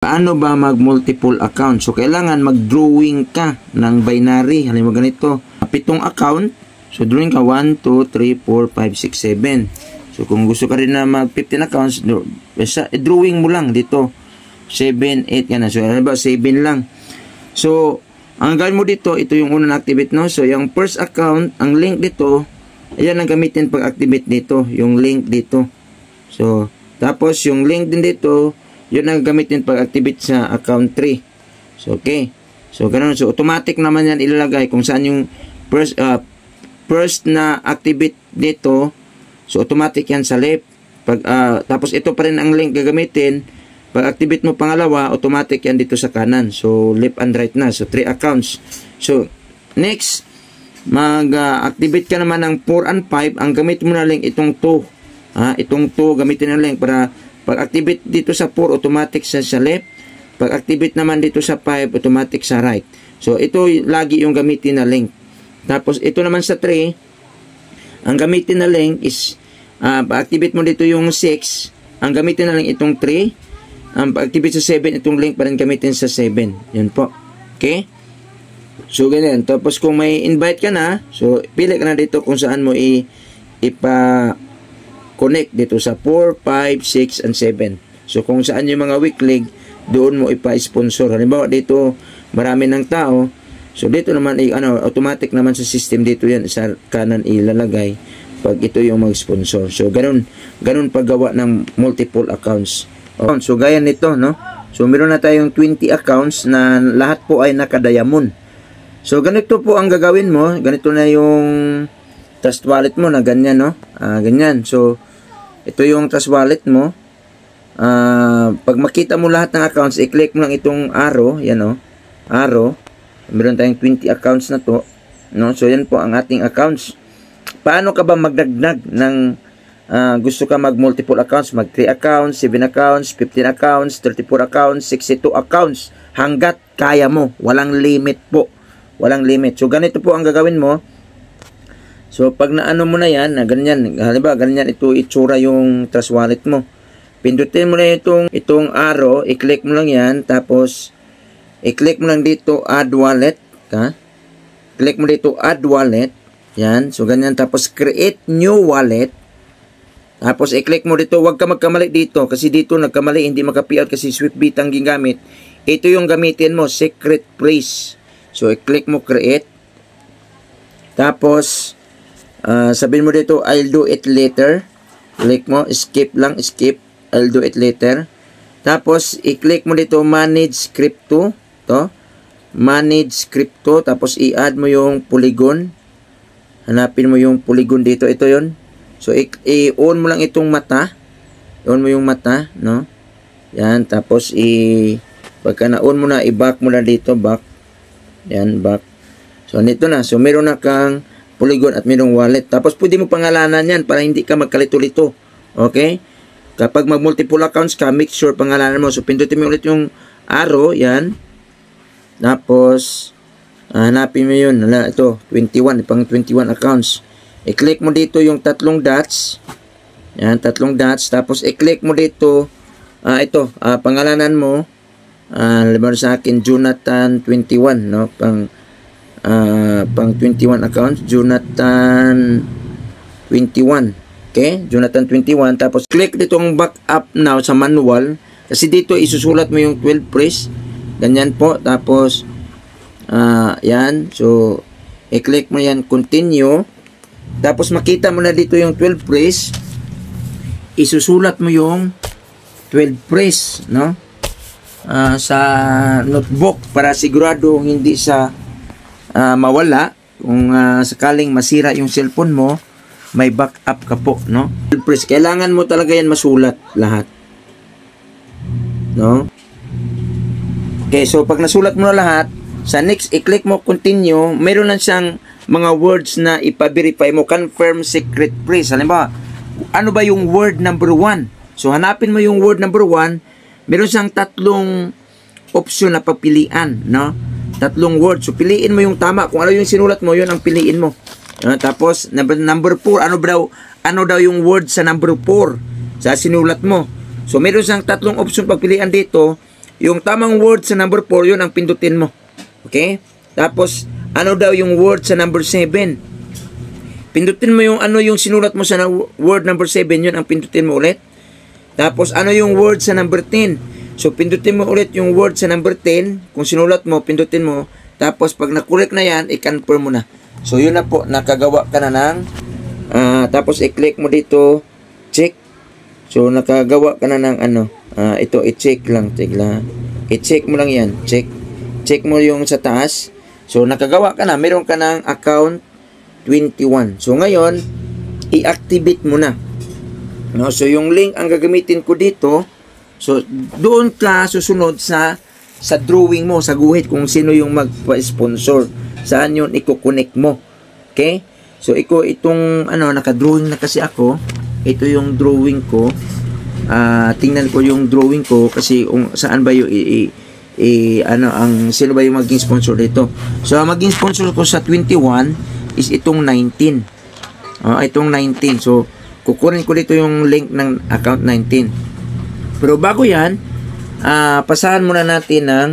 Paano ba mag-multiple account? So, kailangan mag-drawing ka ng binary. Halimbawa ganito, 7 account. So, drawing ka 1, 2, 3, 4, 5, 6, 7. So, kung gusto ka rin na mag-15 accounts, drawing mo lang dito. 7, 8 ka na. So, halimbawa 7 lang. So, ang gawin mo dito, ito yung unang activate, no? So, yung first account, ang link dito, ayan ang gamitin pag-activate dito. Yung link dito. So, tapos yung link din dito, yun ang gamitin pag-activate sa account 3. So, okay. So, ganun. So, automatic naman yan ilalagay kung saan yung first na activate dito. So, automatic yan sa left. Tapos, ito pa rin ang link gagamitin. Pag-activate mo pangalawa, automatic yan dito sa kanan. So, left and right na. So, 3 accounts. So, next, mag-activate ka naman ng 4 and 5. Ang gamit mo na link itong 2. Itong 2, gamitin na link para pag-activate dito sa 4, automatic sa left. Pag-activate naman dito sa 5, automatic sa right. So, ito lagi yung gamitin na link. Tapos, ito naman sa 3, ang gamitin na link is, pag-activate mo dito yung 6, ang gamitin na link itong 3. Ang pag-activate sa 7, itong link pa rin gamitin sa 7. Yan po. Okay? So, ganyan. Tapos, kung may invite ka na, so, pili ka na dito kung saan mo connect dito sa 4, 5, 6, and 7. So, kung saan yung mga weak link, doon mo ipa-sponsor. Halimbawa, dito, marami ng tao. So, dito naman, automatic naman sa system dito yan, sa kanan ilalagay pag ito yung mag-sponsor. So, ganun paggawa ng multiple accounts. So, gaya nito, no? So, meron na tayong 20 accounts na lahat po ay naka-diamond. So, ganito po ang gagawin mo. Ganito na yung trust wallet mo na ganyan, no? Ganyan. So, ito yung trust wallet mo. Pag makita mo lahat ng accounts, i-click mo lang itong arrow. Yan, no? Arrow. Meron tayong 20 accounts na to. No? So, yan po ang ating accounts. Paano ka ba magdagdag ng gusto ka mag-multiple accounts? Mag 3 accounts, 7 accounts, 15 accounts, 34 accounts, 62 accounts. Hanggat kaya mo. Walang limit po. Walang limit. So, ganito po ang gagawin mo. So, pag naano mo na yan, na ganyan, halimbawa, ganyan ito itsura yung trust wallet mo. Pindutin mo na itong arrow, i-click mo lang yan, tapos, i-click mo lang dito, add wallet, click mo dito, add wallet, yan, so ganyan, tapos, create new wallet, tapos, i-click mo dito, huwag ka magkamali dito, kasi dito, nagkamali, hindi makapiat, kasi SwiftBit ang gingamit. Ito yung gamitin mo, secret phrase. So, i-click mo, create, tapos, sabihin mo dito, I'll do it later. Click mo, skip lang, skip. I'll do it later. Tapos, i-click mo dito, manage crypto. Manage crypto. Tapos, i-add mo yung polygon. Hanapin mo yung polygon dito. Ito yon. So, i-on mo lang itong mata. I-on mo yung mata, no? Yan. Tapos, pagka na-on mo na, i-back mo na dito. Back. Yan, back. So, nito na. So, meron na kang polygon at mayroong wallet. Tapos, pwede mo pangalanan yan para hindi ka magkalito-lito. Okay? Kapag mag-multiple accounts ka, make sure pangalanan mo. So, pindutin mo ulit yung arrow. Yan. Tapos, hanapin mo yun. Ito, 21. Pang 21 accounts. I-click mo dito yung 3 dots. Yan, 3 dots. Tapos, i-click mo dito, pangalanan mo. Halimbawa sa akin, Jonathan 21. No? Pang 21 accounts, Jonathan 21. Okay, Jonathan 21. Tapos click dito ang back up now sa manual, kasi dito isusulat mo yung 12 phrase. Ganyan po. Tapos yan. So, i-click mo yan, continue. Tapos makita mo na dito yung 12 phrase. Isusulat mo yung 12 phrase, no? Sa notebook para sigurado hindi sa mawala. Kung sakaling masira yung cellphone mo, may backup ka po, no? Kailangan mo talaga yan masulat lahat, no? Okay, so pag nasulat mo na lahat, sa next, i-click mo continue. Meron lang siyang mga words na ipa-verify mo. Confirm secret phrase. Halimbawa, ano ba yung word number 1? So, hanapin mo yung word number 1. Meron siyang 3 option na pagpilian, no? 3 words. So, piliin mo yung tama. Kung ano yung sinulat mo, yun ang piliin mo. Tapos, number 4, ano daw yung word sa number 4 sa sinulat mo. So, meron siyang 3 option pagpilian dito. yung tamang word sa number 4, yun ang pindutin mo. Okay? Tapos, ano daw yung word sa number 7? Pindutin mo yung ano yung sinulat mo sa word number 7, yun ang pindutin mo ulit. Tapos, ano yung word sa number 10? So, pindutin mo ulit yung word sa number 10. Kung sinulat mo, pindutin mo. Tapos, pag na-correct na yan, i-confirm mo na. So, yun na po, nakagawa ka na ng, tapos, i-click mo dito, check. So, nakagawa ka na ng ano, ito, i-check lang, i-check mo lang yan, check. Check mo yung sa taas. So, nakagawa ka na, meron ka ng account 21. So, ngayon, i-activate mo na. No? So, yung link ang gagamitin ko dito, so, doon ka susunod sa drawing mo, sa guhit, kung sino yung magpa-sponsor. Saan yun i-connect mo. Okay? So, itong, naka-drawing na kasi ako. Ito yung drawing ko. Tingnan ko yung drawing ko kasi saan ba yung sino ba yung maging sponsor dito. So, ang maging sponsor ko sa 21 is itong 19. Itong 19. So, kukunin ko dito yung link ng account 19. Pero bago yan, pasahan muna natin ng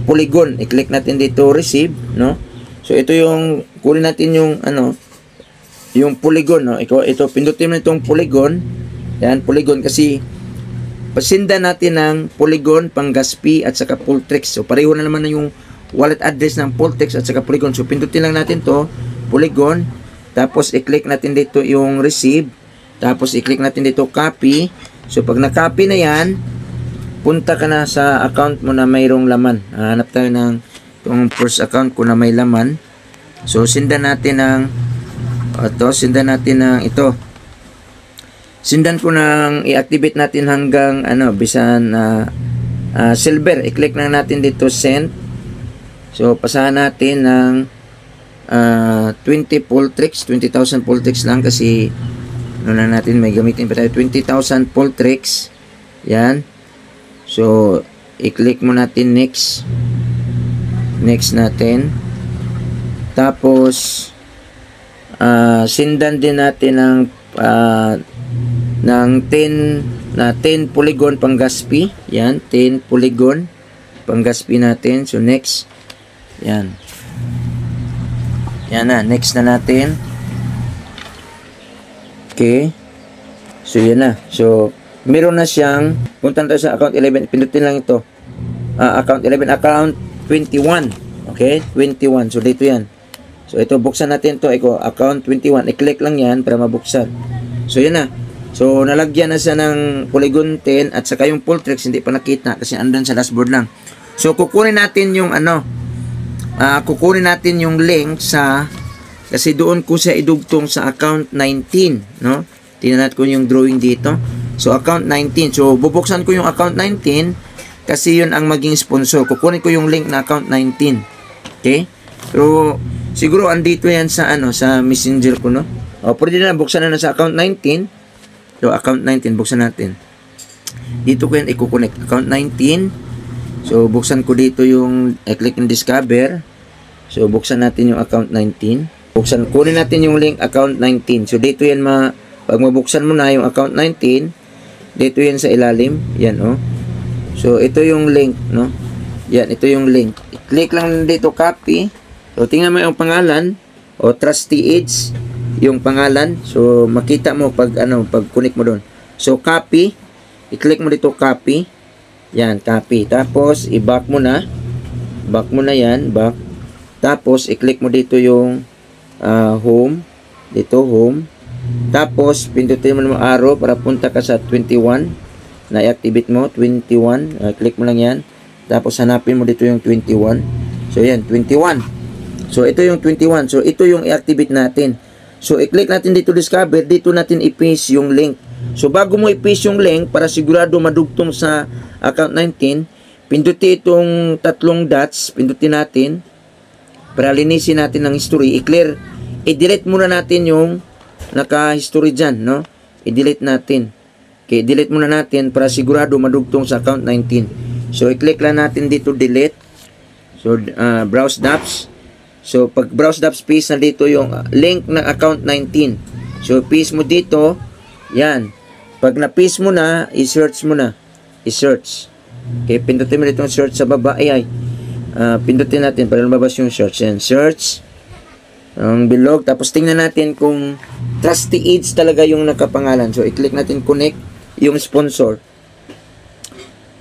Polygon. I-click natin dito receive, no? So ito yung kunin natin yung yung Polygon, no? Ito pindutin mo itong Polygon. Yan, Polygon kasi pasinda natin ng Polygon, Panggaspi at saka Pultrix. So pareho na naman na yung wallet address ng Pultrix at saka Polygon. So pindutin lang natin to, Polygon. Tapos i-click natin dito yung receive. Tapos i-click natin dito copy. So pag na-copy na yan, punta ka na sa account mo na mayroong laman. Hanap tayo ng itong first account ko na may laman. So sindan natin ng ito. Sindan ko nang i-activate natin hanggang bisan silver. I-click na natin dito send. So pasahan natin ng 20 Pultrix, 20,000 Pultrix lang kasi na natin may gamitin pa tayo 20,000 Pultrix. Yan. So i-click mo natin next. Next natin. Tapos sindan din natin ng 10 Polygon Panggaspi. Yan, 10 Polygon Panggaspi natin. So next. Yan. Yan na, next na natin. Okay. So yan na. So meron na siyang, punta tayo sa account 11. Pindutin lang ito. Account 11, account 21. Okay? 21. So, dito yan. So, ito, buksan natin to. Account 21. I-click lang yan para mabuksan. So, yan na. So, nalagyan na siya ng Polygon 10 at saka yung Pultrix hindi pa nakita kasi andun sa dashboard lang. So, kukunin natin yung kukunin natin yung link kasi doon ko siya idugtong sa account 19. No? Tingnan natin ko yung drawing dito. So, account 19. So, bubuksan ko yung account 19 kasi yun ang maging sponsor. Kukunin ko yung link na account 19. Okay? Pero, siguro andito yan sa sa messenger ko, no? Pwede na, buksan na sa account 19. So, account 19, buksan natin. Dito ko yan i-connect. Account 19. So, buksan ko dito yung, i-click yung discover. So, buksan natin yung account 19. Kunin natin yung link account 19. So, dito yan pag mabuksan mo na yung account 19, dito yan sa ilalim. Yan, oh. So, ito yung link, no? Yan, ito yung link. I-click lang dito, copy. So, tingnan mo yung pangalan. Trusty Edge, yung pangalan. So, makita mo pag connect mo doon. So, copy. I-click mo dito, copy. Yan, copy. Tapos, i-back mo na. Back mo na yan, back. Tapos, i-click mo dito yung home. Dito, home. Tapos, pindutin mo ng arrow para punta ka sa 21. Na-activate mo, 21. Click mo lang yan. Tapos, hanapin mo dito yung 21. So, yan, 21. So, ito yung 21. So, ito yung i-activate natin. So, i-click natin dito discover. Dito natin i-paste yung link. So, bago mo i-paste yung link, para sigurado madugtong sa account 19, pindutin itong tatlong dots. Pindutin natin. Para linisin natin ng history. I-clear. I-delete muna natin yung naka-history dyan, no? I-delete natin. Okay, delete muna natin para sigurado madugtong sa account 19. So, i-click lang natin dito, delete. So, browse dapps. So, pag browse dapps, paste na dito yung link ng account 19. So, paste mo dito. Yan. Pag na-paste mo na, i-search mo na. I-search. Okay, pindutin mo dito yung search sa baba. Pindutin natin para lumabas yung search. Yan, search. Ang bilog. Tapos tingnan natin kung Trusty Age talaga yung nakapangalan. So, i-click natin connect yung sponsor.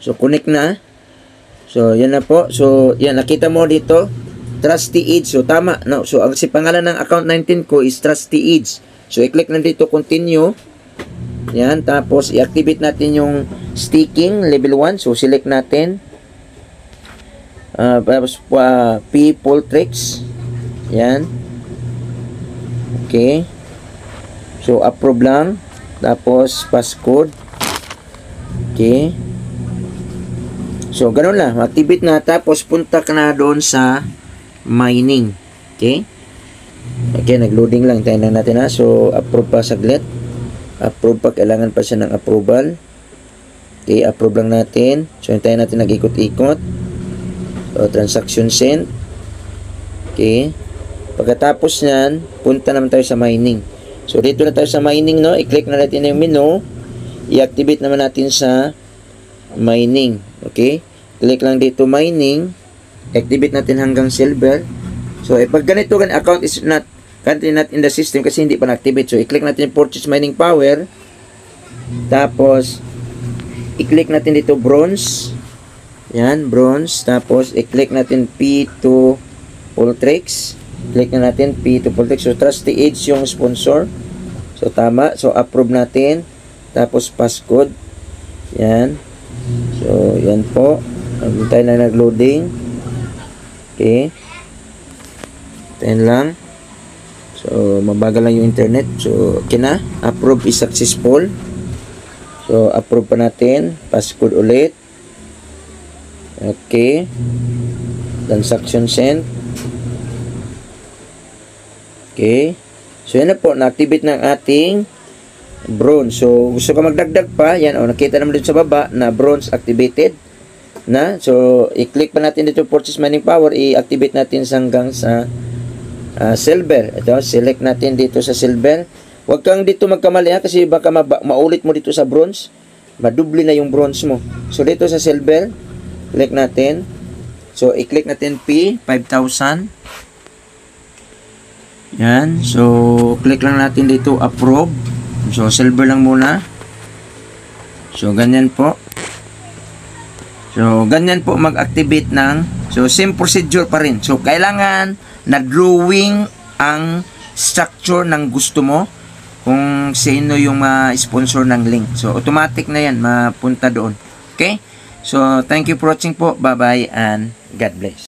So, connect na. So, yan na po. So, yan, nakita mo dito. Trusty Age. So, tama. No? So, ang si pangalan ng account 19 ko is Trusty Age. So, i-click na dito continue. Yan, tapos i-activate natin yung staking level 1. So select natin tapos P Poltrex. Yan. Okay. So approve lang. Tapos passcode. Okay. So ganun lang, activate na, tapos punta ka na doon sa mining. Okay? Okay, nag-loading lang. Tayo lang natin ha. So approve pa saglit. Approve pa, kailangan pa siya ng approval. Okay, approve lang natin. So, hintayin natin nag-ikot-ikot. So, transaction sent. Okay. Pagkatapos nyan, punta naman tayo sa mining. So, dito na tayo sa mining, no? I-click na natin yung menu. I-activate naman natin sa mining. Okay. Click lang dito, mining. Activate natin hanggang silver. So, pag ganito, account is currently not in the system kasi hindi pa na-activate. So, i-click natin yung purchase mining power. Tapos, i-click natin dito bronze. Yan, bronze. Tapos, i-click natin P2 Poltrex. Click na natin P2 Poltrex. So, Trusty Age yung sponsor. So, tama. So, approve natin. Tapos, passcode. Yan. So, yan po. Tayo na nag-loading. Okay. Tayo lang. So, mabagal lang yung internet. So, okay na. Approve is successful. So, approve pa natin. Passcode ulit. Okay. Transaction sent. Okay. So, yan na po. Na-activate ng ating bronze. So, gusto ka magdagdag pa. Yan. O, nakita naman dito sa baba na bronze activated na. So, i-click pa natin dito purchase mining power. I-activate natin hanggang sa silver. Ito, select natin dito sa silver. Huwag kang dito magkamali ha, kasi baka maulit mo dito sa bronze. Madubli na yung bronze mo. So, dito sa silver, click natin. So, i-click natin P, 5,000. Yan. So, click lang natin dito, approve. So, silver lang muna. So, ganyan po. So, ganyan po mag-activate ng, so, same procedure pa rin. So, kailangan na-drawing ang structure ng gusto mo kung sino yung sponsor ng link. So, automatic na yan, mapunta doon. Okay? So, thank you for watching po. Bye-bye and God bless.